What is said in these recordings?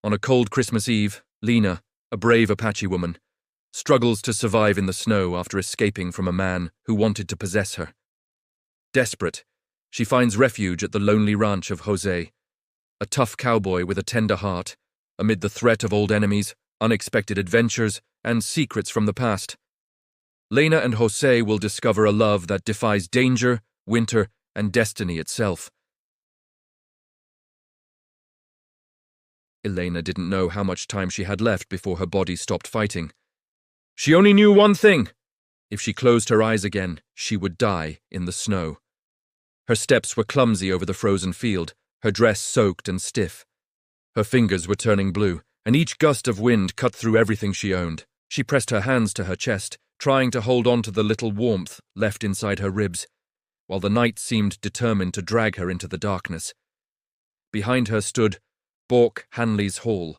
On a cold Christmas Eve, Lena, a brave Apache woman, struggles to survive in the snow after escaping from a man who wanted to possess her. Desperate, she finds refuge at the lonely ranch of Jose, a tough cowboy with a tender heart, amid the threat of old enemies, unexpected adventures, and secrets from the past. Lena and Jose will discover a love that defies danger, winter, and destiny itself. Elena didn't know how much time she had left before her body stopped fighting. She only knew one thing. If she closed her eyes again, she would die in the snow. Her steps were clumsy over the frozen field, her dress soaked and stiff. Her fingers were turning blue, and each gust of wind cut through everything she owned. She pressed her hands to her chest, trying to hold on to the little warmth left inside her ribs, while the night seemed determined to drag her into the darkness. Behind her stood Bork Hanley's Hall.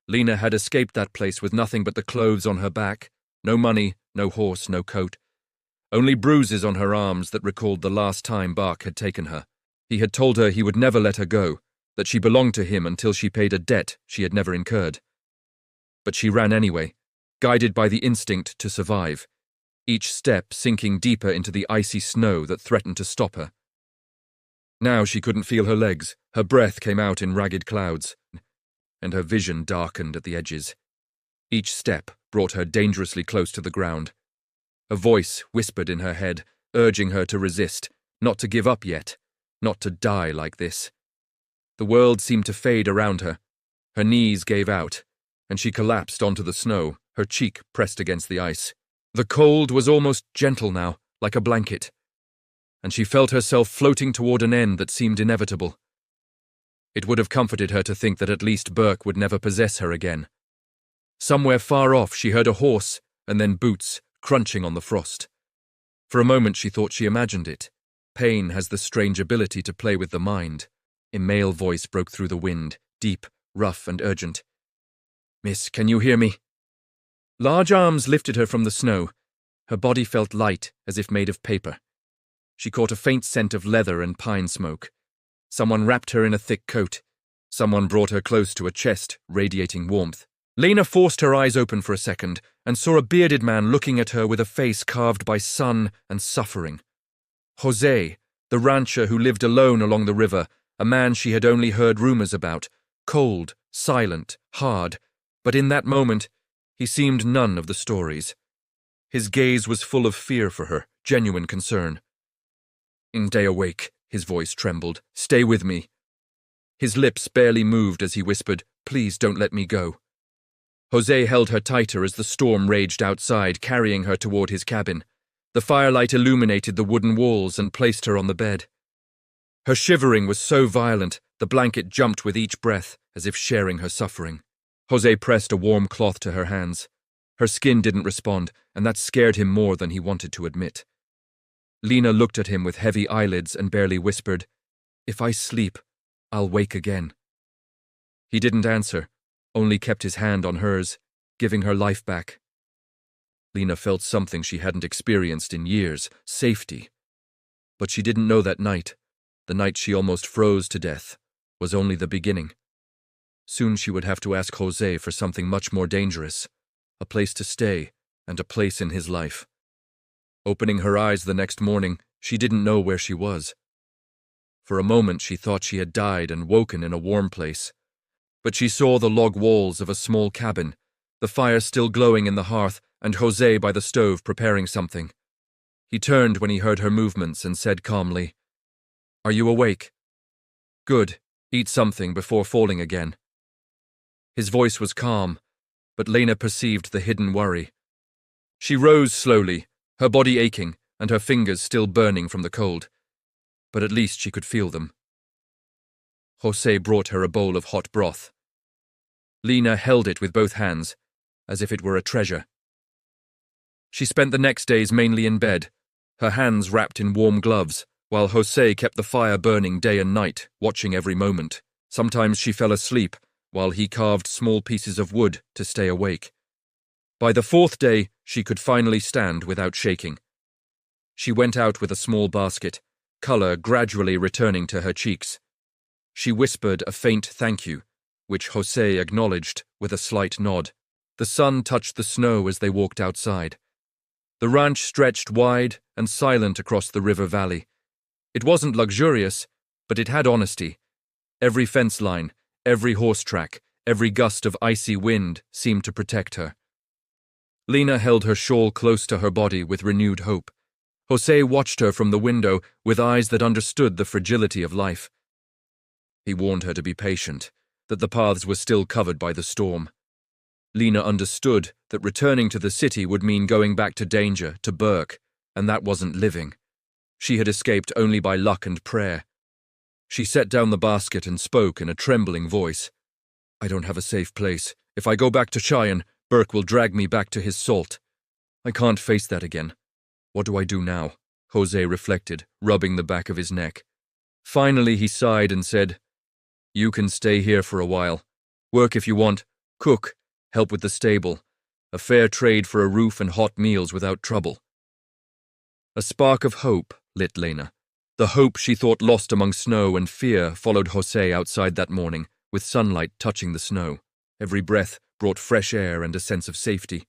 Lena had escaped that place with nothing but the clothes on her back, no money, no horse, no coat. Only bruises on her arms that recalled the last time Bark had taken her. He had told her he would never let her go, that she belonged to him until she paid a debt she had never incurred. But she ran anyway, guided by the instinct to survive, each step sinking deeper into the icy snow that threatened to stop her. Now she couldn't feel her legs, her breath came out in ragged clouds, and her vision darkened at the edges. Each step brought her dangerously close to the ground. A voice whispered in her head, urging her to resist, not to give up yet, not to die like this. The world seemed to fade around her. Her knees gave out, and she collapsed onto the snow, her cheek pressed against the ice. The cold was almost gentle now, like a blanket, and she felt herself floating toward an end that seemed inevitable. It would have comforted her to think that at least Burke would never possess her again. Somewhere far off she heard a horse, and then boots, crunching on the frost. For a moment she thought she imagined it. Pain has the strange ability to play with the mind. A male voice broke through the wind, deep, rough, and urgent. "Miss, can you hear me?" Large arms lifted her from the snow. Her body felt light, as if made of paper. She caught a faint scent of leather and pine smoke. Someone wrapped her in a thick coat. Someone brought her close to a chest, radiating warmth. Lena forced her eyes open for a second and saw a bearded man looking at her with a face carved by sun and suffering. Jose, the rancher who lived alone along the river, a man she had only heard rumors about, cold, silent, hard, but in that moment, he seemed none of the stories. His gaze was full of fear for her, genuine concern. "Stay awake," his voice trembled. "Stay with me." His lips barely moved as he whispered, "Please don't let me go." Jose held her tighter as the storm raged outside, carrying her toward his cabin. The firelight illuminated the wooden walls and placed her on the bed. Her shivering was so violent, the blanket jumped with each breath, as if sharing her suffering. Jose pressed a warm cloth to her hands. Her skin didn't respond, and that scared him more than he wanted to admit. Lena looked at him with heavy eyelids and barely whispered, "If I sleep, I'll wake again." He didn't answer, only kept his hand on hers, giving her life back. Lena felt something she hadn't experienced in years, safety. But she didn't know that night, the night she almost froze to death, was only the beginning. Soon she would have to ask Jose for something much more dangerous, a place to stay and a place in his life. Opening her eyes the next morning, she didn't know where she was. For a moment she thought she had died and woken in a warm place. But she saw the log walls of a small cabin, the fire still glowing in the hearth, and Jose by the stove preparing something. He turned when he heard her movements and said calmly, "Are you awake? Good, eat something before falling again." His voice was calm, but Lena perceived the hidden worry. She rose slowly, her body aching and her fingers still burning from the cold. But at least she could feel them. Jose brought her a bowl of hot broth. Lena held it with both hands, as if it were a treasure. She spent the next days mainly in bed, her hands wrapped in warm gloves, while Jose kept the fire burning day and night, watching every moment. Sometimes she fell asleep, while he carved small pieces of wood to stay awake. By the fourth day, she could finally stand without shaking. She went out with a small basket, color gradually returning to her cheeks. She whispered a faint thank you, which Jose acknowledged with a slight nod. The sun touched the snow as they walked outside. The ranch stretched wide and silent across the river valley. It wasn't luxurious, but it had honesty. Every fence line, every horse track, every gust of icy wind seemed to protect her. Lena held her shawl close to her body with renewed hope. Jose watched her from the window with eyes that understood the fragility of life. He warned her to be patient, that the paths were still covered by the storm. Lena understood that returning to the city would mean going back to danger, to Burke, and that wasn't living. She had escaped only by luck and prayer. She set down the basket and spoke in a trembling voice. "I don't have a safe place. If I go back to Cheyenne, Burke will drag me back to his salt. I can't face that again. What do I do now?" Jose reflected, rubbing the back of his neck. Finally he sighed and said, "You can stay here for a while. Work if you want, cook, help with the stable. A fair trade for a roof and hot meals without trouble." A spark of hope lit Lena. The hope she thought lost among snow and fear followed Jose outside that morning, with sunlight touching the snow. Every breath brought fresh air and a sense of safety.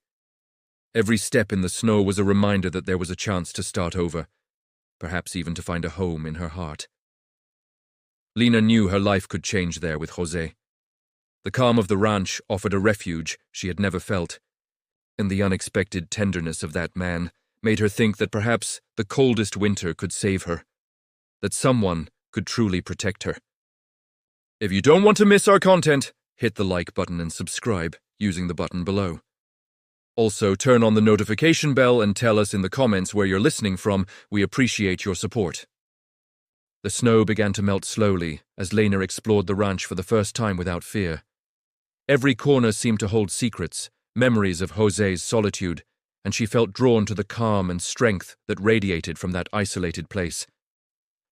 Every step in the snow was a reminder that there was a chance to start over, perhaps even to find a home in her heart. Lena knew her life could change there with Jose. The calm of the ranch offered a refuge she had never felt, and the unexpected tenderness of that man made her think that perhaps the coldest winter could save her, that someone could truly protect her. If you don't want to miss our content, hit the like button and subscribe using the button below. Also, turn on the notification bell and tell us in the comments where you're listening from. We appreciate your support. The snow began to melt slowly as Lena explored the ranch for the first time without fear. Every corner seemed to hold secrets, memories of Jose's solitude, and she felt drawn to the calm and strength that radiated from that isolated place.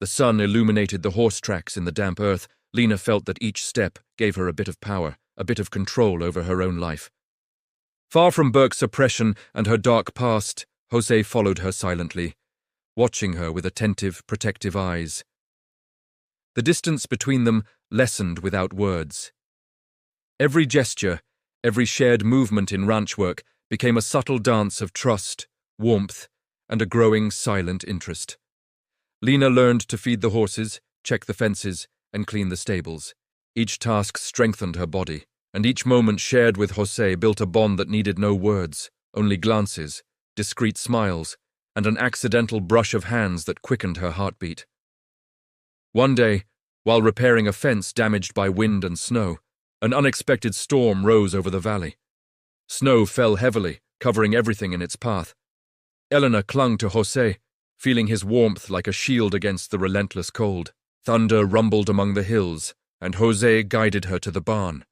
The sun illuminated the horse tracks in the damp earth. Lena felt that each step gave her a bit of power, a bit of control over her own life. Far from Burke's oppression and her dark past, Jose followed her silently, watching her with attentive, protective eyes. The distance between them lessened without words. Every gesture, every shared movement in ranch work became a subtle dance of trust, warmth, and a growing silent interest. Lena learned to feed the horses, check the fences, and clean the stables. Each task strengthened her body, and each moment shared with Jose built a bond that needed no words, only glances, discreet smiles, and an accidental brush of hands that quickened her heartbeat. One day, while repairing a fence damaged by wind and snow, an unexpected storm rose over the valley. Snow fell heavily, covering everything in its path. Elena clung to Jose, feeling his warmth like a shield against the relentless cold. Thunder rumbled among the hills, and Jose guided her to the barn.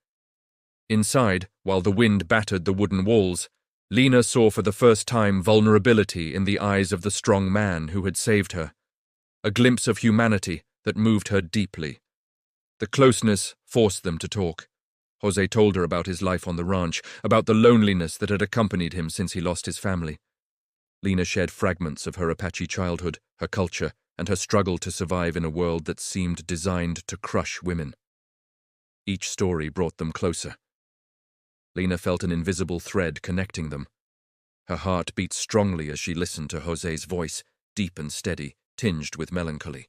Inside, while the wind battered the wooden walls, Lena saw for the first time vulnerability in the eyes of the strong man who had saved her, a glimpse of humanity that moved her deeply. The closeness forced them to talk. Jose told her about his life on the ranch, about the loneliness that had accompanied him since he lost his family. Lena shared fragments of her Apache childhood, her culture, and her struggle to survive in a world that seemed designed to crush women. Each story brought them closer. Lena felt an invisible thread connecting them. Her heart beat strongly as she listened to Jose's voice, deep and steady, tinged with melancholy.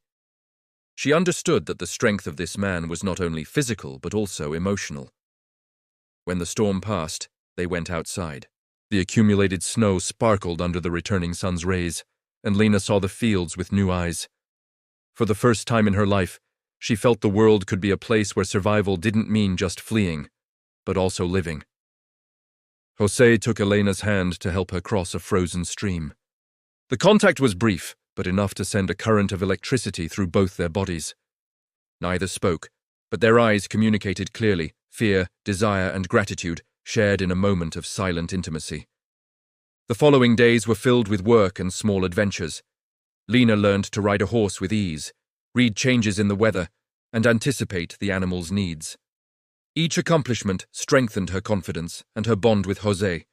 She understood that the strength of this man was not only physical but also emotional. When the storm passed, they went outside. The accumulated snow sparkled under the returning sun's rays, and Lena saw the fields with new eyes. For the first time in her life, she felt the world could be a place where survival didn't mean just fleeing, but also living. Jose took Elena's hand to help her cross a frozen stream. The contact was brief, but enough to send a current of electricity through both their bodies. Neither spoke, but their eyes communicated clearly, fear, desire, and gratitude shared in a moment of silent intimacy. The following days were filled with work and small adventures. Lena learned to ride a horse with ease, read changes in the weather, and anticipate the animal's needs. Each accomplishment strengthened her confidence and her bond with Jose,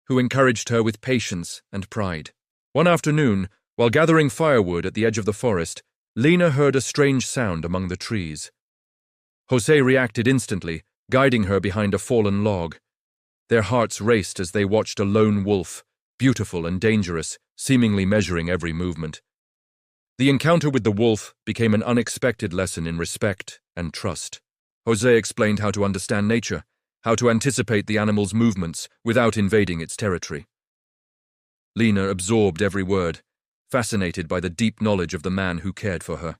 who encouraged her with patience and pride. One afternoon, while gathering firewood at the edge of the forest, Lena heard a strange sound among the trees. Jose reacted instantly, guiding her behind a fallen log. Their hearts raced as they watched a lone wolf, beautiful and dangerous, seemingly measuring every movement. The encounter with the wolf became an unexpected lesson in respect and trust. Jose explained how to understand nature, how to anticipate the animal's movements without invading its territory. Lena absorbed every word, fascinated by the deep knowledge of the man who cared for her.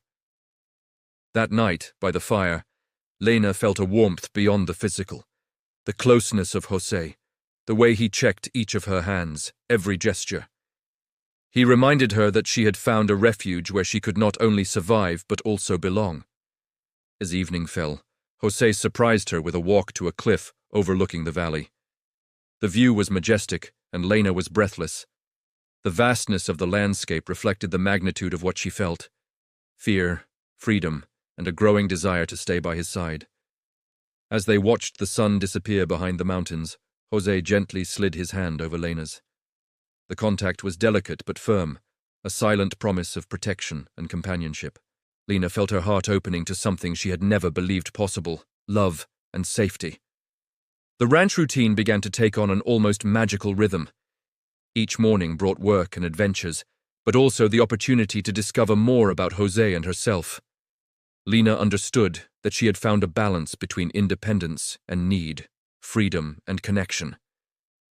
That night, by the fire, Lena felt a warmth beyond the physical, the closeness of Jose, the way he checked each of her hands, every gesture. He reminded her that she had found a refuge where she could not only survive but also belong. As evening fell, Jose surprised her with a walk to a cliff overlooking the valley. The view was majestic, and Lena was breathless. The vastness of the landscape reflected the magnitude of what she felt: fear, freedom, and a growing desire to stay by his side. As they watched the sun disappear behind the mountains, Jose gently slid his hand over Lena's. The contact was delicate but firm, a silent promise of protection and companionship. Lena felt her heart opening to something she had never believed possible: love and safety. The ranch routine began to take on an almost magical rhythm. Each morning brought work and adventures, but also the opportunity to discover more about Jose and herself. Lena understood that she had found a balance between independence and need, freedom and connection.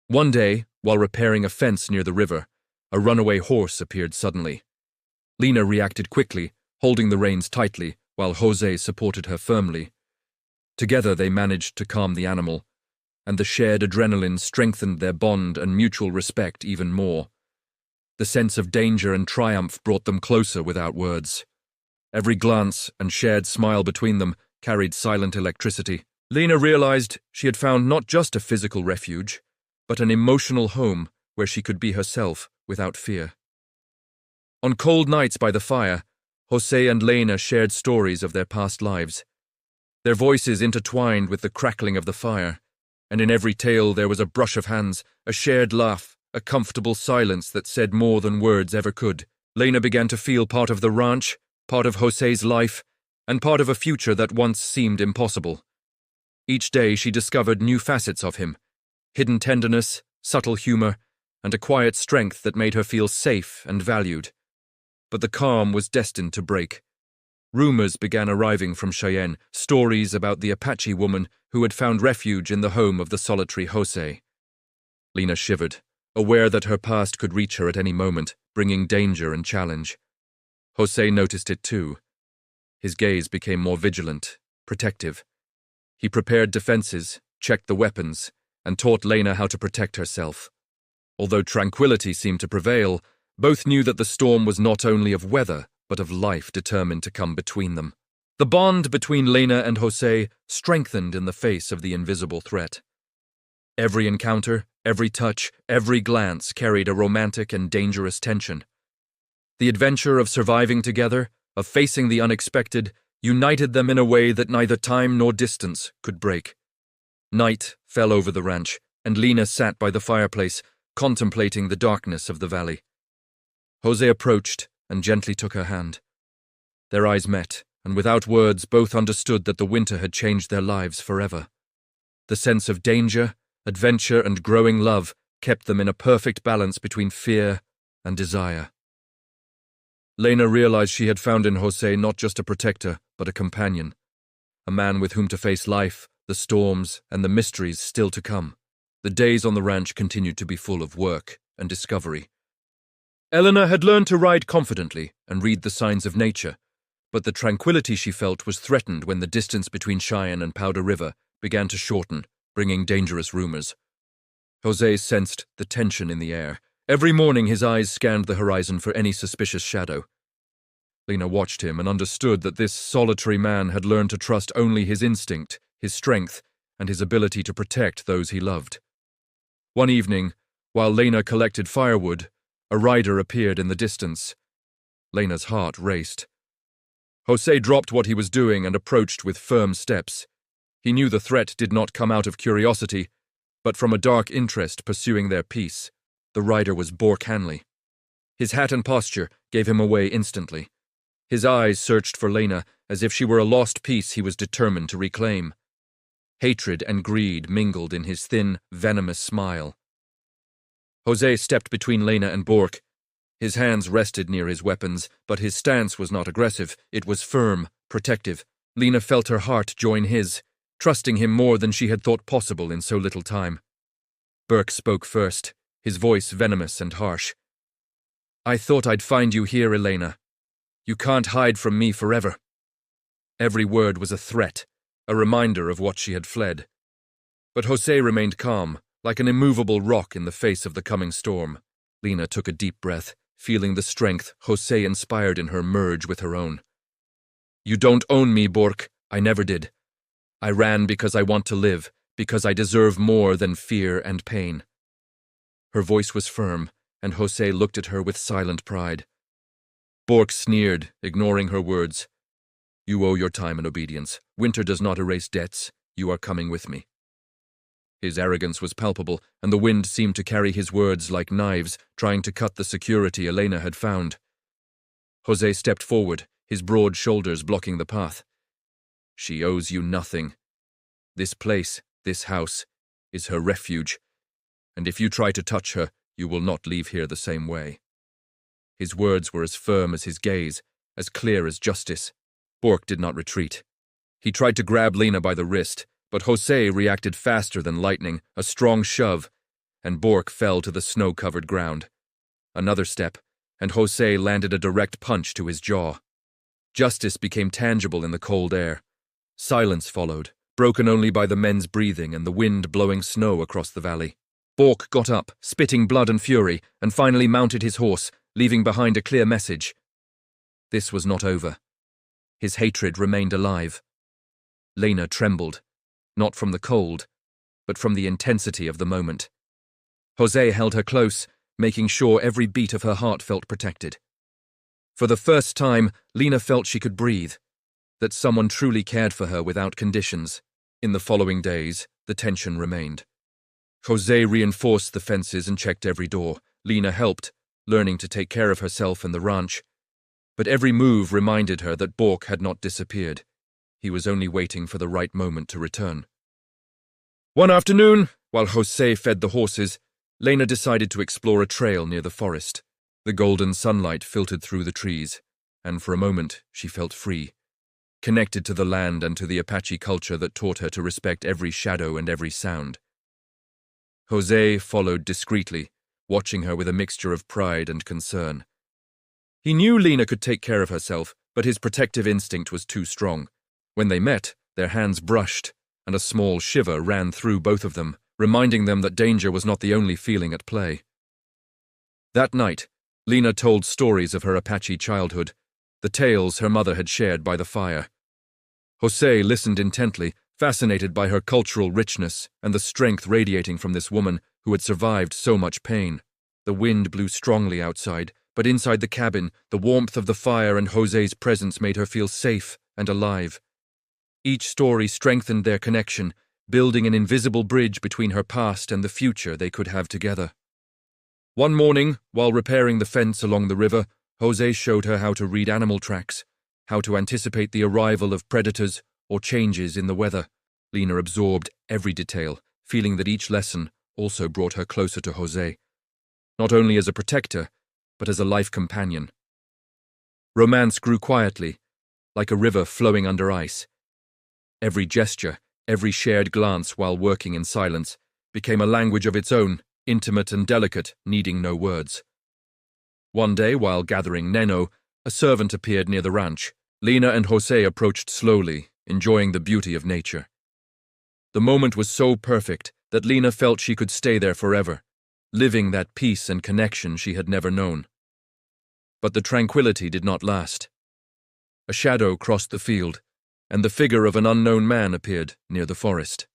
One day, while repairing a fence near the river, a runaway horse appeared suddenly. Lena reacted quickly, holding the reins tightly, while Jose supported her firmly. Together they managed to calm the animal, and the shared adrenaline strengthened their bond and mutual respect even more. The sense of danger and triumph brought them closer without words. Every glance and shared smile between them carried silent electricity. Lena realized she had found not just a physical refuge, but an emotional home where she could be herself without fear. On cold nights by the fire, Jose and Lena shared stories of their past lives. Their voices intertwined with the crackling of the fire, and in every tale there was a brush of hands, a shared laugh, a comfortable silence that said more than words ever could. Lena began to feel part of the ranch, part of Jose's life, and part of a future that once seemed impossible. Each day she discovered new facets of him: hidden tenderness, subtle humor, and a quiet strength that made her feel safe and valued. But the calm was destined to break. Rumors began arriving from Cheyenne, stories about the Apache woman who had found refuge in the home of the solitary Jose. Lena shivered, aware that her past could reach her at any moment, bringing danger and challenge. Jose noticed it too. His gaze became more vigilant, protective. He prepared defenses, checked the weapons, and taught Lena how to protect herself. Although tranquility seemed to prevail, both knew that the storm was not only of weather, but of life determined to come between them. The bond between Lena and Jose strengthened in the face of the invisible threat. Every encounter, every touch, every glance carried a romantic and dangerous tension. The adventure of surviving together, of facing the unexpected, united them in a way that neither time nor distance could break. Night fell over the ranch, and Lena sat by the fireplace, contemplating the darkness of the valley. Jose approached and gently took her hand. Their eyes met, and without words both understood that the winter had changed their lives forever. The sense of danger, adventure, and growing love kept them in a perfect balance between fear and desire. Lena realized she had found in Jose not just a protector, but a companion, a man with whom to face life, the storms, and the mysteries still to come. The days on the ranch continued to be full of work and discovery. Eleanor had learned to ride confidently and read the signs of nature, but the tranquility she felt was threatened when the distance between Cheyenne and Powder River began to shorten, bringing dangerous rumors. Jose sensed the tension in the air. Every morning his eyes scanned the horizon for any suspicious shadow. Lena watched him and understood that this solitary man had learned to trust only his instinct, his strength, and his ability to protect those he loved. One evening, while Lena collected firewood, a rider appeared in the distance. Lena's heart raced. Jose dropped what he was doing and approached with firm steps. He knew the threat did not come out of curiosity, but from a dark interest pursuing their peace. The rider was Bork Hanley. His hat and posture gave him away instantly. His eyes searched for Lena as if she were a lost piece he was determined to reclaim. Hatred and greed mingled in his thin, venomous smile. Jose stepped between Lena and Bork. His hands rested near his weapons, but his stance was not aggressive. It was firm, protective. Lena felt her heart join his, trusting him more than she had thought possible in so little time. Burke spoke first, his voice venomous and harsh. "I thought I'd find you here, Elena. You can't hide from me forever." Every word was a threat, a reminder of what she had fled. But Jose remained calm, like an immovable rock in the face of the coming storm. Lena took a deep breath, feeling the strength Jose inspired in her merge with her own. "You don't own me, Bork. I never did. I ran because I want to live, because I deserve more than fear and pain." Her voice was firm, and Jose looked at her with silent pride. Bork sneered, ignoring her words. "You owe your time and obedience. Winter does not erase debts. You are coming with me." His arrogance was palpable, and the wind seemed to carry his words like knives, trying to cut the security Elena had found. Jose stepped forward, his broad shoulders blocking the path. "She owes you nothing. This place, this house, is her refuge, and if you try to touch her, you will not leave here the same way." His words were as firm as his gaze, as clear as justice. Bork did not retreat. He tried to grab Lena by the wrist, but Jose reacted faster than lightning, a strong shove, and Bork fell to the snow-covered ground. Another step, and Jose landed a direct punch to his jaw. Justice became tangible in the cold air. Silence followed, broken only by the men's breathing and the wind blowing snow across the valley. Bork got up, spitting blood and fury, and finally mounted his horse, leaving behind a clear message. This was not over. His hatred remained alive. Lena trembled, not from the cold, but from the intensity of the moment. Jose held her close, making sure every beat of her heart felt protected. For the first time, Lena felt she could breathe, that someone truly cared for her without conditions. In the following days, the tension remained. Jose reinforced the fences and checked every door. Lena helped, learning to take care of herself and the ranch. But every move reminded her that Bork had not disappeared. He was only waiting for the right moment to return. One afternoon, while Jose fed the horses, Lena decided to explore a trail near the forest. The golden sunlight filtered through the trees, and for a moment she felt free, connected to the land and to the Apache culture that taught her to respect every shadow and every sound. Jose followed discreetly, watching her with a mixture of pride and concern. He knew Lena could take care of herself, but his protective instinct was too strong. When they met, their hands brushed, and a small shiver ran through both of them, reminding them that danger was not the only feeling at play. That night, Lena told stories of her Apache childhood, the tales her mother had shared by the fire. Jose listened intently, fascinated by her cultural richness and the strength radiating from this woman who had survived so much pain. The wind blew strongly outside, but inside the cabin, the warmth of the fire and Jose's presence made her feel safe and alive. Each story strengthened their connection, building an invisible bridge between her past and the future they could have together. One morning, while repairing the fence along the river, Jose showed her how to read animal tracks, how to anticipate the arrival of predators or changes in the weather. Lena absorbed every detail, feeling that each lesson also brought her closer to Jose, not only as a protector, but as a life companion. Romance grew quietly, like a river flowing under ice. Every gesture, every shared glance while working in silence, became a language of its own, intimate and delicate, needing no words. One day, while gathering Neno, a servant appeared near the ranch. Lena and Jose approached slowly, enjoying the beauty of nature. The moment was so perfect that Lena felt she could stay there forever, living that peace and connection she had never known. But the tranquility did not last. A shadow crossed the field, and the figure of an unknown man appeared near the forest.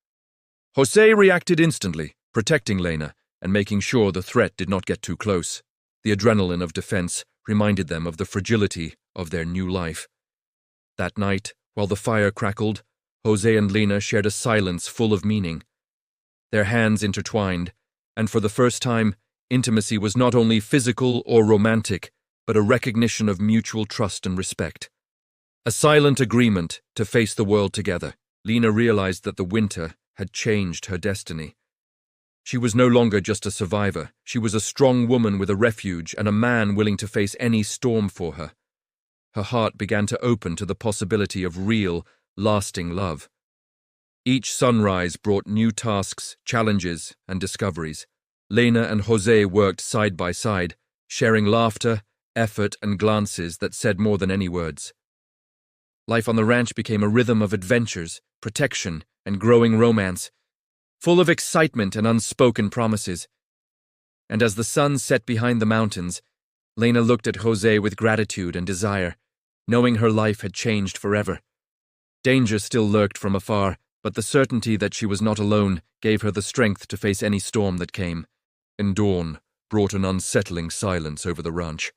Jose reacted instantly, protecting Lena and making sure the threat did not get too close. The adrenaline of defense reminded them of the fragility of their new life. That night, while the fire crackled, Jose and Lena shared a silence full of meaning. Their hands intertwined, and for the first time, intimacy was not only physical or romantic, but a recognition of mutual trust and respect. A silent agreement to face the world together, Lena realized that the winter had changed her destiny. She was no longer just a survivor. She was a strong woman with a refuge and a man willing to face any storm for her. Her heart began to open to the possibility of real, lasting love. Each sunrise brought new tasks, challenges, and discoveries. Lena and Jose worked side by side, sharing laughter, effort, and glances that said more than any words. Life on the ranch became a rhythm of adventures, protection, and growing romance, full of excitement and unspoken promises. And as the sun set behind the mountains, Lena looked at Jose with gratitude and desire, knowing her life had changed forever. Danger still lurked from afar, but the certainty that she was not alone gave her the strength to face any storm that came. And dawn brought an unsettling silence over the ranch.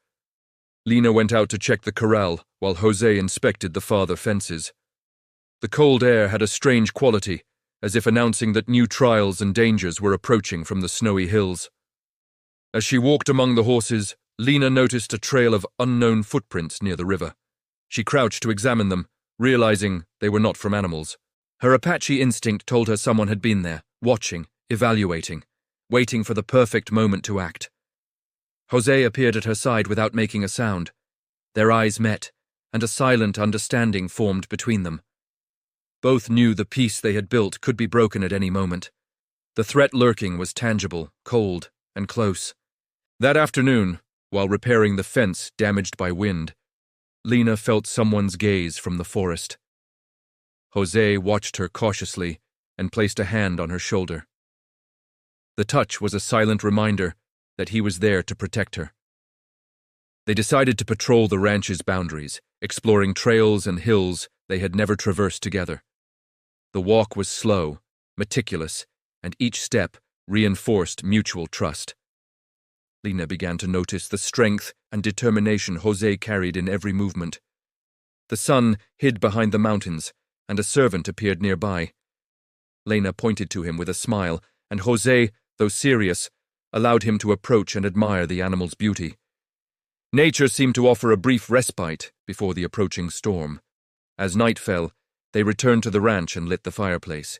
Lena went out to check the corral while Jose inspected the farther fences. The cold air had a strange quality, as if announcing that new trials and dangers were approaching from the snowy hills. As she walked among the horses, Lena noticed a trail of unknown footprints near the river. She crouched to examine them, realizing they were not from animals. Her Apache instinct told her someone had been there, watching, evaluating, waiting for the perfect moment to act. Jose appeared at her side without making a sound. Their eyes met, and a silent understanding formed between them. Both knew the peace they had built could be broken at any moment. The threat lurking was tangible, cold, and close. That afternoon, while repairing the fence damaged by wind, Lena felt someone's gaze from the forest. Jose watched her cautiously and placed a hand on her shoulder. The touch was a silent reminder that he was there to protect her. They decided to patrol the ranch's boundaries, exploring trails and hills they had never traversed together. The walk was slow, meticulous, and each step reinforced mutual trust. Lena began to notice the strength and determination Jose carried in every movement. The sun hid behind the mountains, and a servant appeared nearby. Lena pointed to him with a smile, and Jose, though serious, allowed him to approach and admire the animal's beauty. Nature seemed to offer a brief respite before the approaching storm. As night fell, they returned to the ranch and lit the fireplace.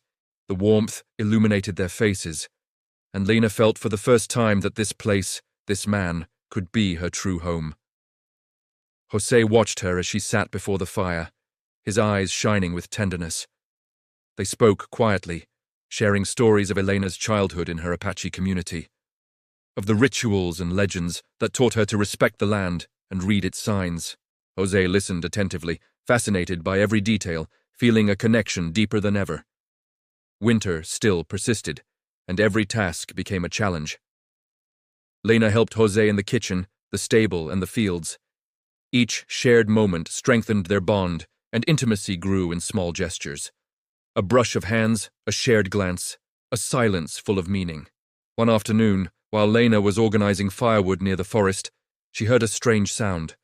The warmth illuminated their faces, and Lena felt for the first time that this place, this man, could be her true home. Jose watched her as she sat before the fire, his eyes shining with tenderness. They spoke quietly, sharing stories of Elena's childhood in her Apache community, of the rituals and legends that taught her to respect the land and read its signs. Jose listened attentively, fascinated by every detail, feeling a connection deeper than ever. Winter still persisted, and every task became a challenge. Lena helped Jose in the kitchen, the stable, and the fields. Each shared moment strengthened their bond, and intimacy grew in small gestures. A brush of hands, a shared glance, a silence full of meaning. One afternoon, while Lena was organizing firewood near the forest, she heard a strange sound.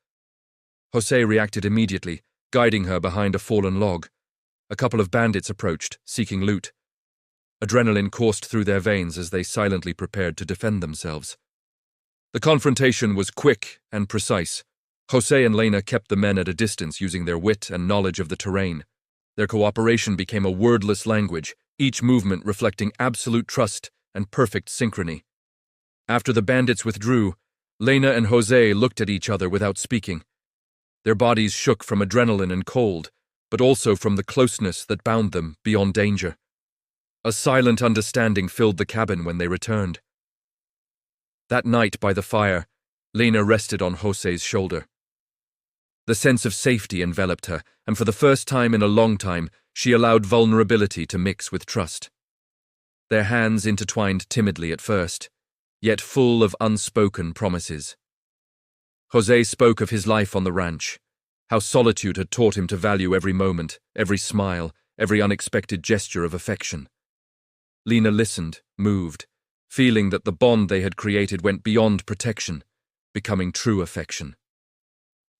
Jose reacted immediately, guiding her behind a fallen log. A couple of bandits approached, seeking loot. Adrenaline coursed through their veins as they silently prepared to defend themselves. The confrontation was quick and precise. Jose and Lena kept the men at a distance using their wit and knowledge of the terrain. Their cooperation became a wordless language, each movement reflecting absolute trust and perfect synchrony. After the bandits withdrew, Lena and Jose looked at each other without speaking. Their bodies shook from adrenaline and cold, but also from the closeness that bound them beyond danger. A silent understanding filled the cabin when they returned. That night by the fire, Lena rested on Jose's shoulder. The sense of safety enveloped her, and for the first time in a long time, she allowed vulnerability to mix with trust. Their hands intertwined timidly at first, yet full of unspoken promises. Jose spoke of his life on the ranch, how solitude had taught him to value every moment, every smile, every unexpected gesture of affection. Lena listened, moved, feeling that the bond they had created went beyond protection, becoming true affection.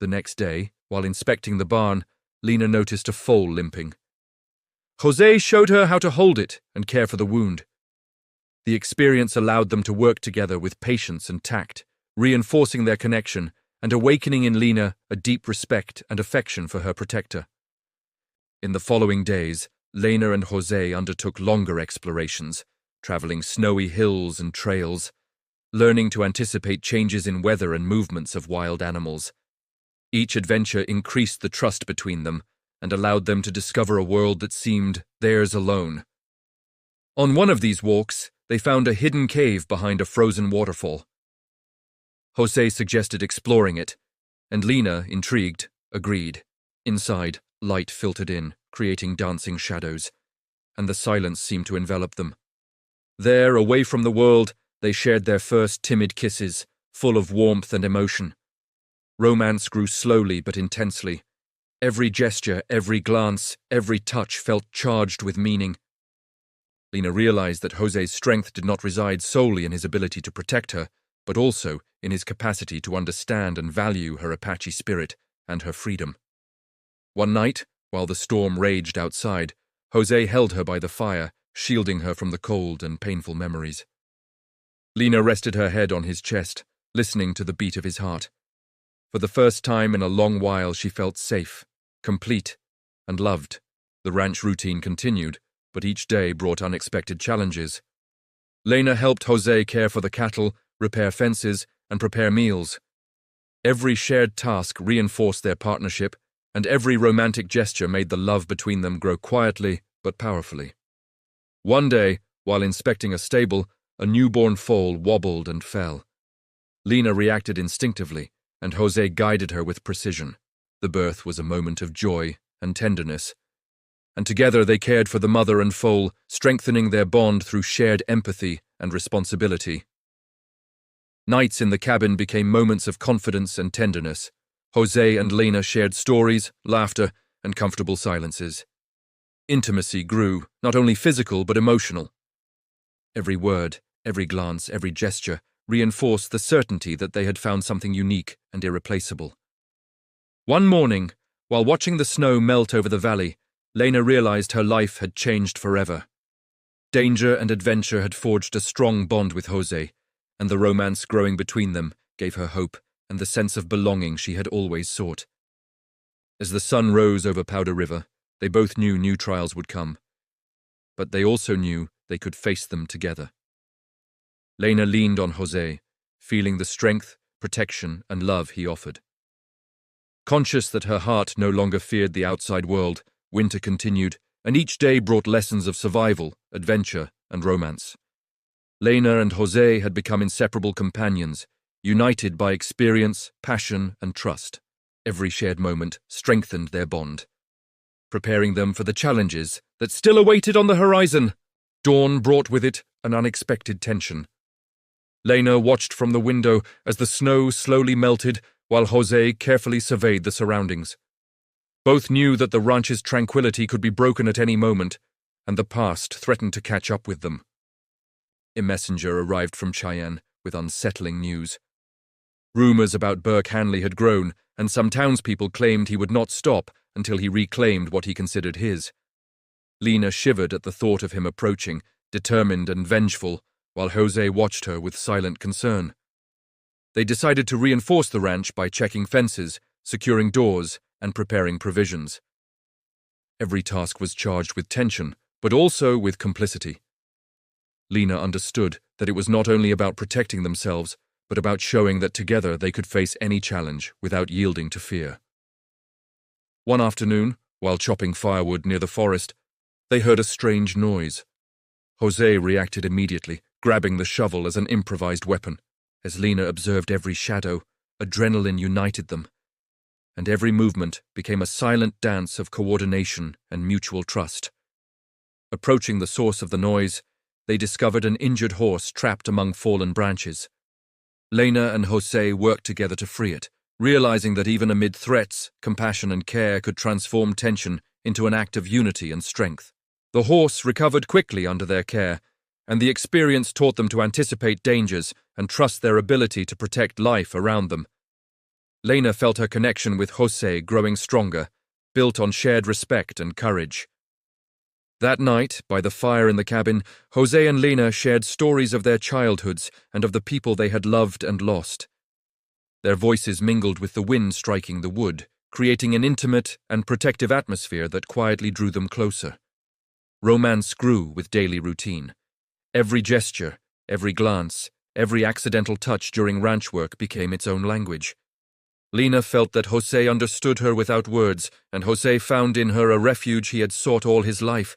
The next day, while inspecting the barn, Lena noticed a foal limping. Jose showed her how to hold it and care for the wound. The experience allowed them to work together with patience and tact, reinforcing their connection and awakening in Lena a deep respect and affection for her protector. In the following days, Lena and Jose undertook longer explorations, traveling snowy hills and trails, learning to anticipate changes in weather and movements of wild animals. Each adventure increased the trust between them and allowed them to discover a world that seemed theirs alone. On one of these walks, they found a hidden cave behind a frozen waterfall. Jose suggested exploring it, and Lena, intrigued, agreed. Inside, light filtered in, creating dancing shadows, and the silence seemed to envelop them. There, away from the world, they shared their first timid kisses, full of warmth and emotion. Romance grew slowly but intensely. Every gesture, every glance, every touch felt charged with meaning. Lena realized that Jose's strength did not reside solely in his ability to protect her, but also in his capacity to understand and value her Apache spirit and her freedom. One night, while the storm raged outside, Jose held her by the fire, shielding her from the cold and painful memories. Lena rested her head on his chest, listening to the beat of his heart. For the first time in a long while, she felt safe, complete, and loved. The ranch routine continued, but each day brought unexpected challenges. Lena helped Jose care for the cattle, repair fences, and prepare meals. Every shared task reinforced their partnership, and every romantic gesture made the love between them grow quietly but powerfully. One day, while inspecting a stable, a newborn foal wobbled and fell. Lena reacted instinctively, and Jose guided her with precision. The birth was a moment of joy and tenderness, and together they cared for the mother and foal, strengthening their bond through shared empathy and responsibility. Nights in the cabin became moments of confidence and tenderness. Jose and Lena shared stories, laughter, and comfortable silences. Intimacy grew, not only physical but emotional. Every word, every glance, every gesture reinforced the certainty that they had found something unique and irreplaceable. One morning, while watching the snow melt over the valley, Lena realized her life had changed forever. Danger and adventure had forged a strong bond with Jose, and the romance growing between them gave her hope and the sense of belonging she had always sought. As the sun rose over Powder River, they both knew new trials would come, but they also knew they could face them together. Lena leaned on Jose, feeling the strength, protection, and love he offered. Conscious that her heart no longer feared the outside world, winter continued, and each day brought lessons of survival, adventure, and romance. Lena and Jose had become inseparable companions, united by experience, passion, and trust. Every shared moment strengthened their bond, preparing them for the challenges that still awaited on the horizon. Dawn brought with it an unexpected tension. Lena watched from the window as the snow slowly melted while Jose carefully surveyed the surroundings. Both knew that the ranch's tranquility could be broken at any moment, and the past threatened to catch up with them. A messenger arrived from Cheyenne with unsettling news. Rumors about Burke Hanley had grown, and some townspeople claimed he would not stop until he reclaimed what he considered his. Lena shivered at the thought of him approaching, determined and vengeful, while Jose watched her with silent concern. They decided to reinforce the ranch by checking fences, securing doors, and preparing provisions. Every task was charged with tension, but also with complicity. Lena understood that it was not only about protecting themselves, but about showing that together they could face any challenge without yielding to fear. One afternoon, while chopping firewood near the forest, they heard a strange noise. Jose reacted immediately, grabbing the shovel as an improvised weapon. As Lena observed every shadow, adrenaline united them, and every movement became a silent dance of coordination and mutual trust. Approaching the source of the noise, they discovered an injured horse trapped among fallen branches. Lena and Jose worked together to free it, realizing that even amid threats, compassion and care could transform tension into an act of unity and strength. The horse recovered quickly under their care, and the experience taught them to anticipate dangers and trust their ability to protect life around them. Lena felt her connection with Jose growing stronger, built on shared respect and courage. That night, by the fire in the cabin, Jose and Lena shared stories of their childhoods and of the people they had loved and lost. Their voices mingled with the wind striking the wood, creating an intimate and protective atmosphere that quietly drew them closer. Romance grew with daily routine. Every gesture, every glance, every accidental touch during ranch work became its own language. Lena felt that Jose understood her without words, and Jose found in her a refuge he had sought all his life.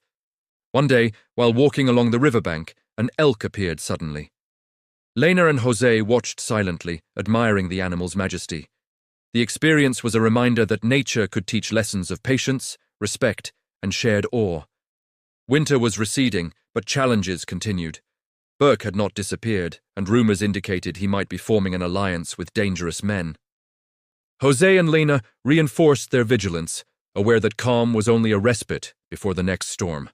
One day, while walking along the riverbank, an elk appeared suddenly. Lena and Jose watched silently, admiring the animal's majesty. The experience was a reminder that nature could teach lessons of patience, respect, and shared awe. Winter was receding, but challenges continued. Burke had not disappeared, and rumors indicated he might be forming an alliance with dangerous men. Jose and Lena reinforced their vigilance, aware that calm was only a respite before the next storm.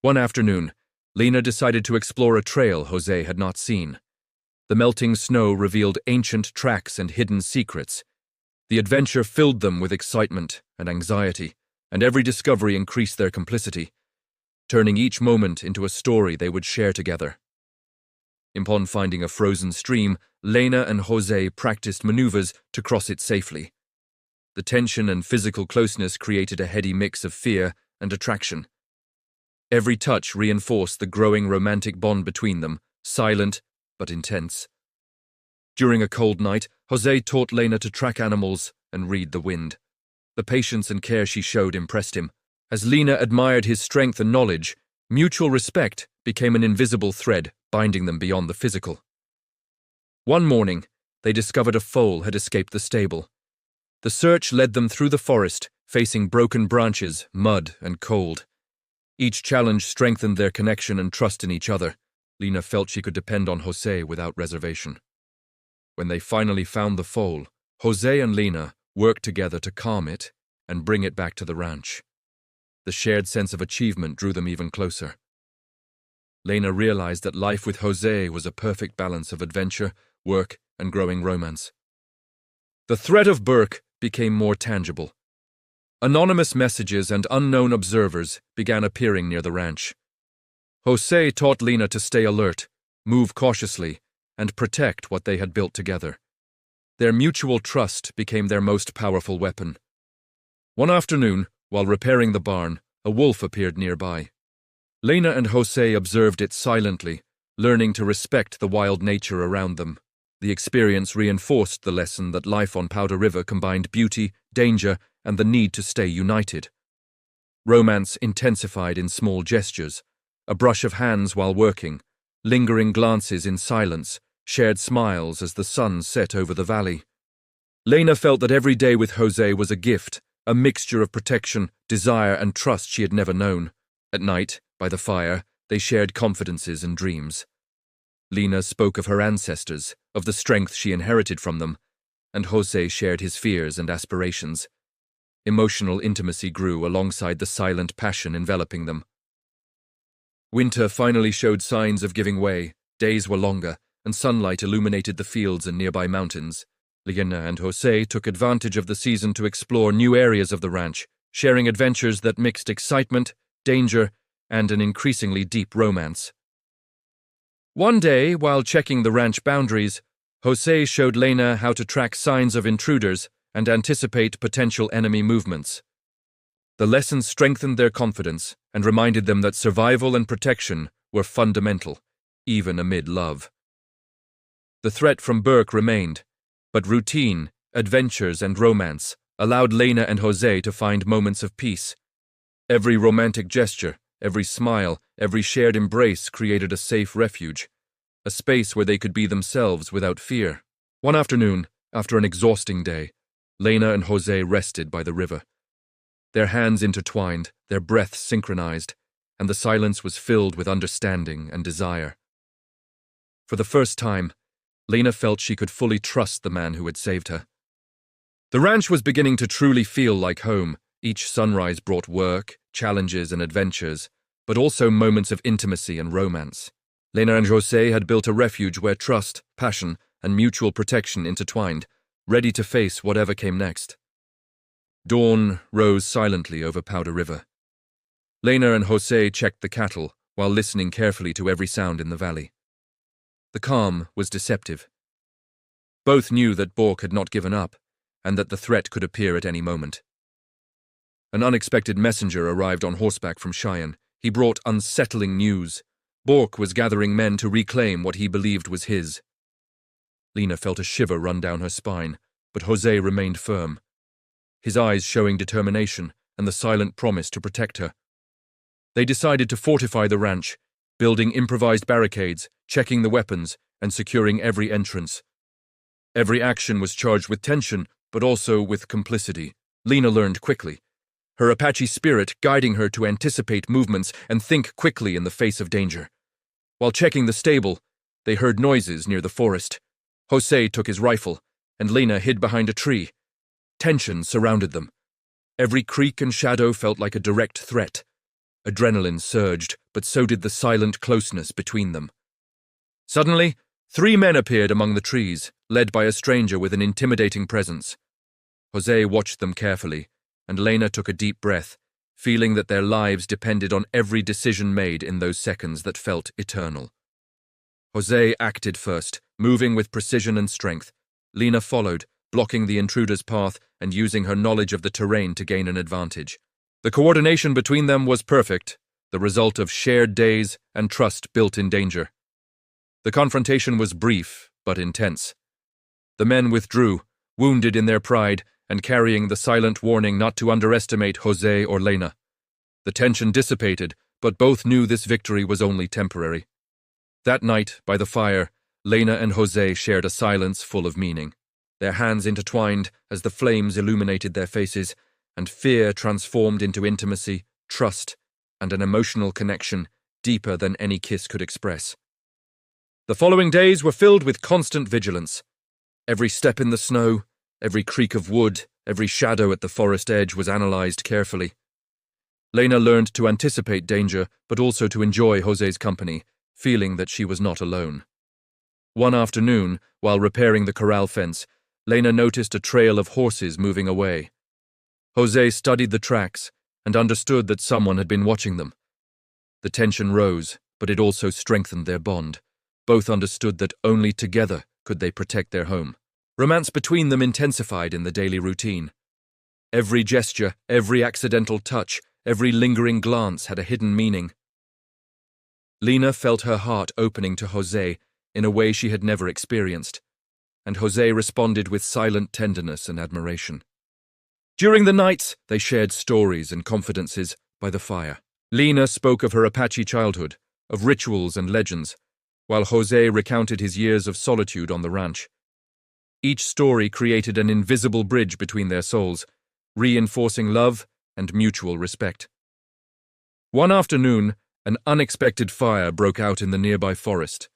One afternoon, Lena decided to explore a trail Jose had not seen. The melting snow revealed ancient tracks and hidden secrets. The adventure filled them with excitement and anxiety, and every discovery increased their complicity, turning each moment into a story they would share together. Upon finding a frozen stream, Lena and Jose practiced maneuvers to cross it safely. The tension and physical closeness created a heady mix of fear and attraction. Every touch reinforced the growing romantic bond between them, silent but intense. During a cold night, Jose taught Lena to track animals and read the wind. The patience and care she showed impressed him. As Lena admired his strength and knowledge, mutual respect became an invisible thread binding them beyond the physical. One morning, they discovered a foal had escaped the stable. The search led them through the forest, facing broken branches, mud, and cold. Each challenge strengthened their connection and trust in each other. Lena felt she could depend on Jose without reservation. When they finally found the foal, Jose and Lena worked together to calm it and bring it back to the ranch. The shared sense of achievement drew them even closer. Lena realized that life with Jose was a perfect balance of adventure, work, and growing romance. The threat of Burke became more tangible. Anonymous messages and unknown observers began appearing near the ranch. Jose taught Lena to stay alert, move cautiously, and protect what they had built together. Their mutual trust became their most powerful weapon. One afternoon, while repairing the barn, a wolf appeared nearby. Lena and Jose observed it silently, learning to respect the wild nature around them. The experience reinforced the lesson that life on Powder River combined beauty, danger, and the need to stay united. Romance intensified in small gestures, a brush of hands while working, lingering glances in silence, shared smiles as the sun set over the valley. Lena felt that every day with Jose was a gift, a mixture of protection, desire, and trust she had never known. At night, by the fire, they shared confidences and dreams. Lena spoke of her ancestors, of the strength she inherited from them, and Jose shared his fears and aspirations. Emotional intimacy grew alongside the silent passion enveloping them. Winter finally showed signs of giving way. Days were longer, and sunlight illuminated the fields and nearby mountains. Lena and Jose took advantage of the season to explore new areas of the ranch, sharing adventures that mixed excitement, danger, and an increasingly deep romance. One day, while checking the ranch boundaries, Jose showed Lena how to track signs of intruders and anticipate potential enemy movements. The lesson strengthened their confidence and reminded them that survival and protection were fundamental, even amid love. The threat from Burke remained, but routine, adventures, and romance allowed Lena and Jose to find moments of peace. Every romantic gesture, every smile, every shared embrace created a safe refuge, a space where they could be themselves without fear. One afternoon, after an exhausting day, Lena and Jose rested by the river. Their hands intertwined, their breaths synchronized, and the silence was filled with understanding and desire. For the first time, Lena felt she could fully trust the man who had saved her. The ranch was beginning to truly feel like home. Each sunrise brought work, challenges, and adventures, but also moments of intimacy and romance. Lena and Jose had built a refuge where trust, passion, and mutual protection intertwined, ready to face whatever came next. Dawn rose silently over Powder River. Lena and Jose checked the cattle while listening carefully to every sound in the valley. The calm was deceptive. Both knew that Burke had not given up, and that the threat could appear at any moment. An unexpected messenger arrived on horseback from Cheyenne. He brought unsettling news. Bork was gathering men to reclaim what he believed was his. Lena felt a shiver run down her spine, but José remained firm, his eyes showing determination and the silent promise to protect her. They decided to fortify the ranch, building improvised barricades, checking the weapons, and securing every entrance. Every action was charged with tension, but also with complicity. Lena learned quickly, her Apache spirit guiding her to anticipate movements and think quickly in the face of danger. While checking the stable, they heard noises near the forest. José took his rifle, and Lena hid behind a tree. Tension surrounded them. Every creak and shadow felt like a direct threat. Adrenaline surged, but so did the silent closeness between them. Suddenly, 3 men appeared among the trees, led by a stranger with an intimidating presence. José watched them carefully, and Lena took a deep breath, feeling that their lives depended on every decision made in those seconds that felt eternal. José acted first, moving with precision and strength. Lena followed, blocking the intruder's path and using her knowledge of the terrain to gain an advantage. The coordination between them was perfect, the result of shared days and trust built in danger. The confrontation was brief, but intense. The men withdrew, wounded in their pride, and carrying the silent warning not to underestimate José or Lena. The tension dissipated, but both knew this victory was only temporary. That night, by the fire, Lena and José shared a silence full of meaning. Their hands intertwined as the flames illuminated their faces, and fear transformed into intimacy, trust, and an emotional connection deeper than any kiss could express. The following days were filled with constant vigilance. Every step in the snow, every creak of wood, every shadow at the forest edge was analyzed carefully. Lena learned to anticipate danger, but also to enjoy José's company, feeling that she was not alone. One afternoon, while repairing the corral fence, Lena noticed a trail of horses moving away. José studied the tracks and understood that someone had been watching them. The tension rose, but it also strengthened their bond. Both understood that only together could they protect their home. Romance between them intensified in the daily routine. Every gesture, every accidental touch, every lingering glance had a hidden meaning. Lena felt her heart opening to José in a way she had never experienced, and José responded with silent tenderness and admiration. During the nights, they shared stories and confidences by the fire. Lena spoke of her Apache childhood, of rituals and legends, while José recounted his years of solitude on the ranch. Each story created an invisible bridge between their souls, reinforcing love and mutual respect. One afternoon, an unexpected fire broke out in the nearby forest.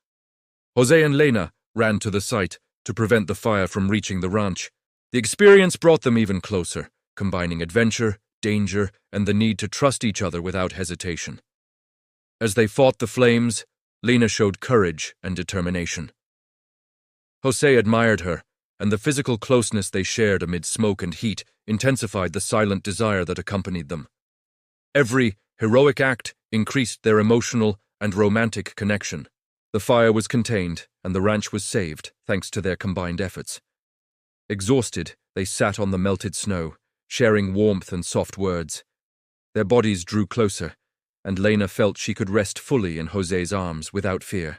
José and Lena ran to the site to prevent the fire from reaching the ranch. The experience brought them even closer, combining adventure, danger, and the need to trust each other without hesitation. As they fought the flames, Lena showed courage and determination. José admired her, and the physical closeness they shared amid smoke and heat intensified the silent desire that accompanied them. Every heroic act increased their emotional and romantic connection. The fire was contained, and the ranch was saved, thanks to their combined efforts. Exhausted, they sat on the melted snow, sharing warmth and soft words. Their bodies drew closer, and Lena felt she could rest fully in José's arms without fear.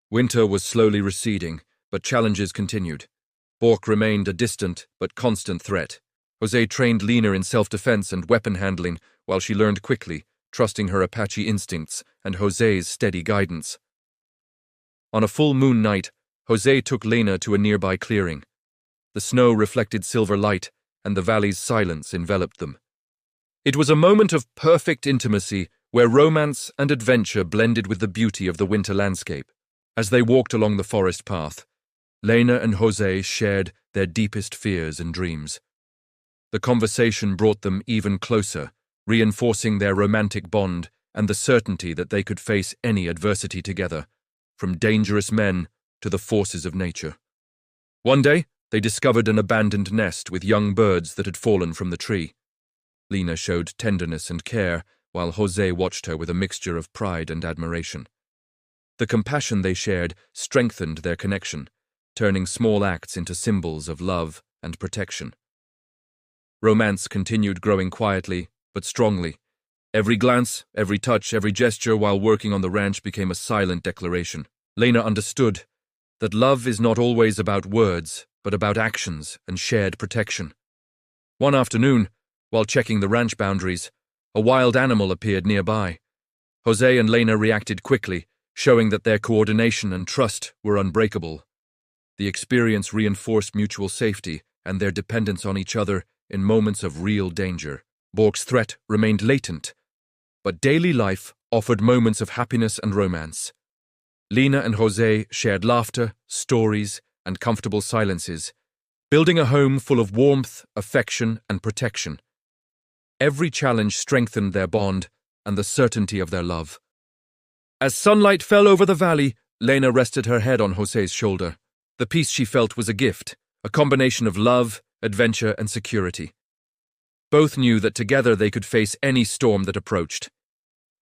Winter was slowly receding, but challenges continued. Bork remained a distant but constant threat. José trained Lena in self-defense and weapon handling, while she learned quickly, trusting her Apache instincts and José's steady guidance. On a full moon night, José took Lena to a nearby clearing. The snow reflected silver light, and the valley's silence enveloped them. It was a moment of perfect intimacy where romance and adventure blended with the beauty of the winter landscape. As they walked along the forest path, Lena and José shared their deepest fears and dreams. The conversation brought them even closer, reinforcing their romantic bond and the certainty that they could face any adversity together, from dangerous men to the forces of nature. One day, they discovered an abandoned nest with young birds that had fallen from the tree. Lena showed tenderness and care, while José watched her with a mixture of pride and admiration. The compassion they shared strengthened their connection, turning small acts into symbols of love and protection. Romance continued growing quietly but strongly. Every glance, every touch, every gesture while working on the ranch became a silent declaration. Lena understood that love is not always about words, but about actions and shared protection. One afternoon, while checking the ranch boundaries, a wild animal appeared nearby. Jose and Lena reacted quickly, showing that their coordination and trust were unbreakable. The experience reinforced mutual safety and their dependence on each other in moments of real danger. Bork's threat remained latent, but daily life offered moments of happiness and romance. Lena and Jose shared laughter, stories, and comfortable silences, building a home full of warmth, affection, and protection. Every challenge strengthened their bond and the certainty of their love. As sunlight fell over the valley, Lena rested her head on Jose's shoulder. The peace she felt was a gift, a combination of love, adventure, and security. Both knew that together they could face any storm that approached.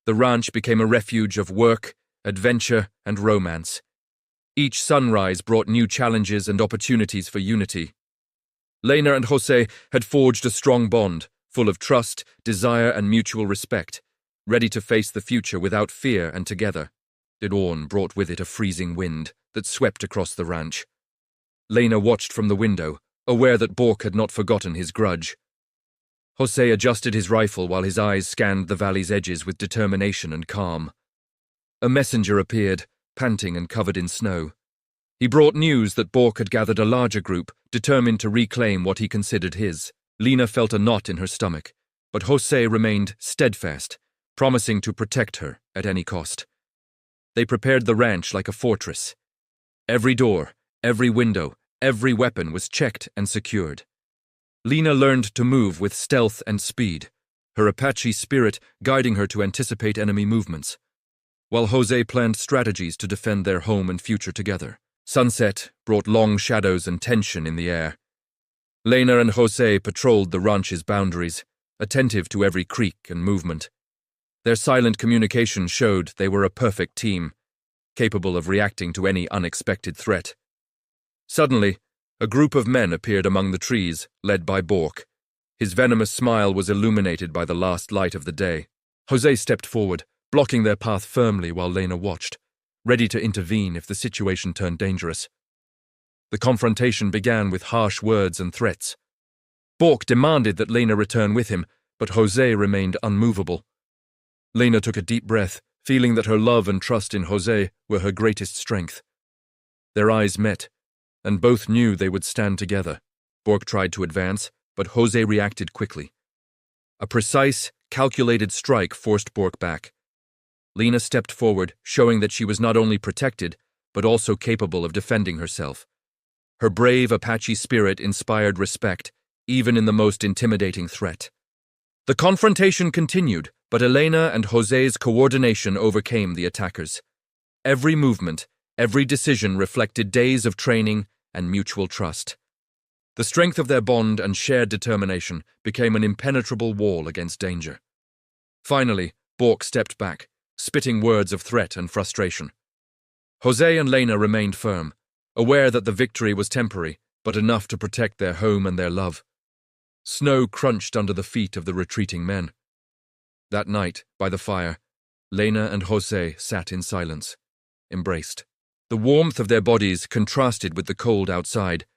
The ranch became a refuge of work, adventure, and romance. Each sunrise brought new challenges and opportunities for unity. Lena and Jose had forged a strong bond, full of trust, desire, and mutual respect, ready to face the future without fear and together. The dawn brought with it a freezing wind that swept across the ranch. Lena watched from the window, aware that Bork had not forgotten his grudge. Jose adjusted his rifle while his eyes scanned the valley's edges with determination and calm. A messenger appeared, panting and covered in snow. He brought news that Bork had gathered a larger group, determined to reclaim what he considered his. Lena felt a knot in her stomach, but Jose remained steadfast, promising to protect her at any cost. They prepared the ranch like a fortress. Every door, every window, every weapon was checked and secured. Lena learned to move with stealth and speed, her Apache spirit guiding her to anticipate enemy movements, while Jose planned strategies to defend their home and future together. Sunset brought long shadows and tension in the air. Lena and Jose patrolled the ranch's boundaries, attentive to every creak and movement. Their silent communication showed they were a perfect team, capable of reacting to any unexpected threat. Suddenly, a group of men appeared among the trees, led by Bork. His venomous smile was illuminated by the last light of the day. Jose stepped forward, blocking their path firmly while Lena watched, ready to intervene if the situation turned dangerous. The confrontation began with harsh words and threats. Bork demanded that Lena return with him, but Jose remained unmovable. Lena took a deep breath, feeling that her love and trust in Jose were her greatest strength. Their eyes met, and both knew they would stand together. Bork tried to advance, but Jose reacted quickly. A precise, calculated strike forced Bork back. Lena stepped forward, showing that she was not only protected, but also capable of defending herself. Her brave Apache spirit inspired respect, even in the most intimidating threat. The confrontation continued, but Elena and Jose's coordination overcame the attackers. Every movement, every decision reflected days of training and mutual trust. The strength of their bond and shared determination became an impenetrable wall against danger. Finally, Bork stepped back, spitting words of threat and frustration. Jose and Lena remained firm, aware that the victory was temporary, but enough to protect their home and their love. Snow crunched under the feet of the retreating men. That night, by the fire, Lena and Jose sat in silence, embraced. The warmth of their bodies contrasted with the cold outside,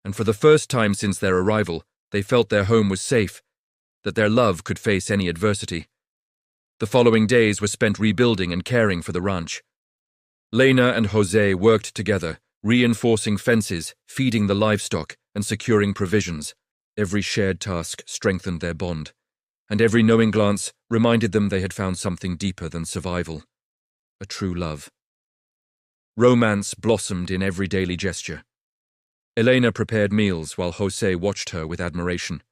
and for the first time since their arrival, they felt their home was safe, that their love could face any adversity. The following days were spent rebuilding and caring for the ranch. Lena and Jose worked together, reinforcing fences, feeding the livestock, and securing provisions. Every shared task strengthened their bond, and every knowing glance reminded them they had found something deeper than survival, a true love. Romance blossomed in every daily gesture. Elena prepared meals while Jose watched her with admiration.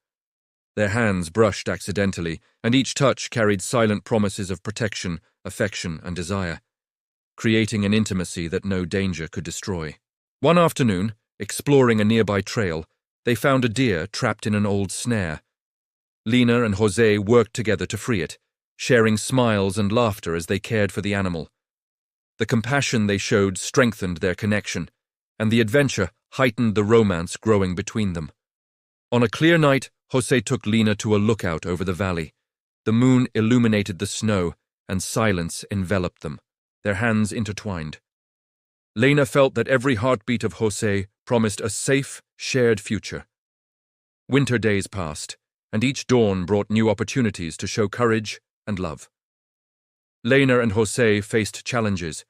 Their hands brushed accidentally, and each touch carried silent promises of protection, affection, and desire, creating an intimacy that no danger could destroy. One afternoon, exploring a nearby trail, they found a deer trapped in an old snare. Lena and Jose worked together to free it, sharing smiles and laughter as they cared for the animal. The compassion they showed strengthened their connection, and the adventure heightened the romance growing between them. On a clear night, Jose took Lena to a lookout over the valley. The moon illuminated the snow, and silence enveloped them, their hands intertwined. Lena felt that every heartbeat of Jose promised a safe, shared future. Winter days passed, and each dawn brought new opportunities to show courage and love. Lena and Jose faced challenges,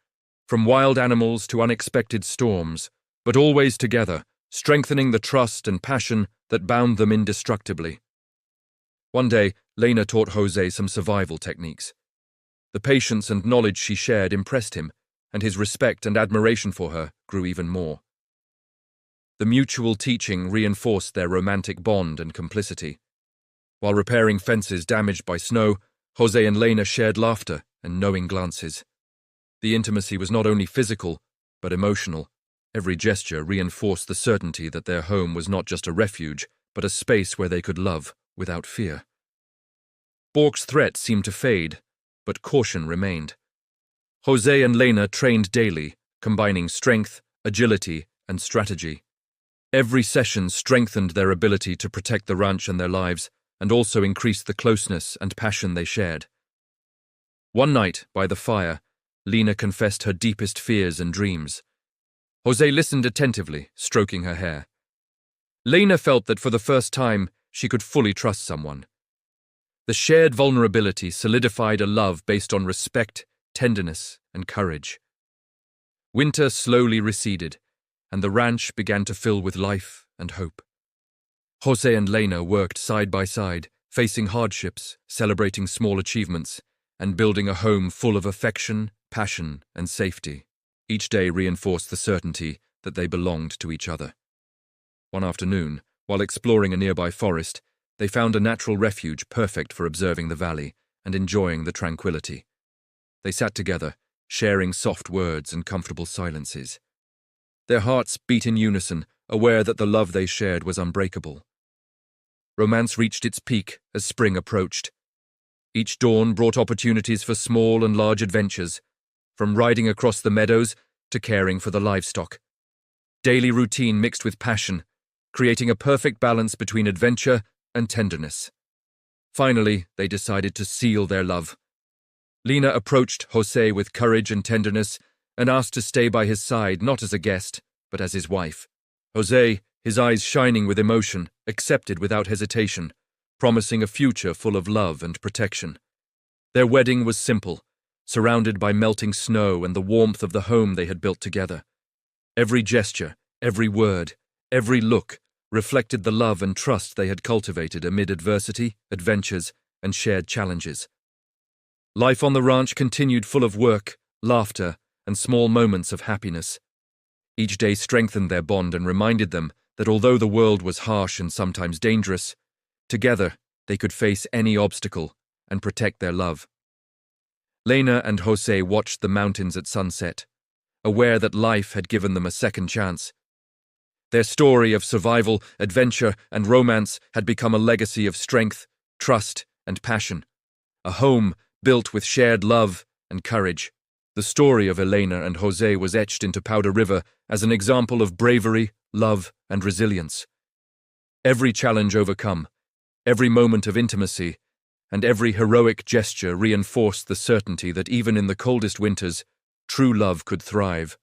from wild animals to unexpected storms, but always together, strengthening the trust and passion that bound them indestructibly. One day, Lena taught Jose some survival techniques. The patience and knowledge she shared impressed him, and his respect and admiration for her grew even more. The mutual teaching reinforced their romantic bond and complicity. While repairing fences damaged by snow, Jose and Lena shared laughter and knowing glances. The intimacy was not only physical, but emotional. Every gesture reinforced the certainty that their home was not just a refuge, but a space where they could love without fear. Bork's threat seemed to fade, but caution remained. Jose and Lena trained daily, combining strength, agility, and strategy. Every session strengthened their ability to protect the ranch and their lives, and also increased the closeness and passion they shared. One night, by the fire, Lena confessed her deepest fears and dreams. Jose listened attentively, stroking her hair. Lena felt that for the first time, she could fully trust someone. The shared vulnerability solidified a love based on respect, tenderness, and courage. Winter slowly receded, and the ranch began to fill with life and hope. Jose and Lena worked side by side, facing hardships, celebrating small achievements, and building a home full of affection, passion, and safety. Each day reinforced the certainty that they belonged to each other. One afternoon, while exploring a nearby forest, they found a natural refuge perfect for observing the valley and enjoying the tranquility. They sat together, sharing soft words and comfortable silences. Their hearts beat in unison, aware that the love they shared was unbreakable. Romance reached its peak as spring approached. Each dawn brought opportunities for small and large adventures, from riding across the meadows to caring for the livestock. Daily routine mixed with passion, creating a perfect balance between adventure and tenderness. Finally, they decided to seal their love. Lena approached Jose with courage and tenderness and asked to stay by his side not as a guest, but as his wife. Jose, his eyes shining with emotion, accepted without hesitation, promising a future full of love and protection. Their wedding was simple, surrounded by melting snow and the warmth of the home they had built together. Every gesture, every word, every look reflected the love and trust they had cultivated amid adversity, adventures, and shared challenges. Life on the ranch continued full of work, laughter, and small moments of happiness. Each day strengthened their bond and reminded them that although the world was harsh and sometimes dangerous, together they could face any obstacle and protect their love. Lena and Jose watched the mountains at sunset, aware that life had given them a second chance. Their story of survival, adventure, and romance had become a legacy of strength, trust, and passion, a home built with shared love and courage. The story of Elena and Jose was etched into Powder River as an example of bravery, love, and resilience. Every challenge overcome, every moment of intimacy, and every heroic gesture reinforced the certainty that even in the coldest winters, true love could thrive.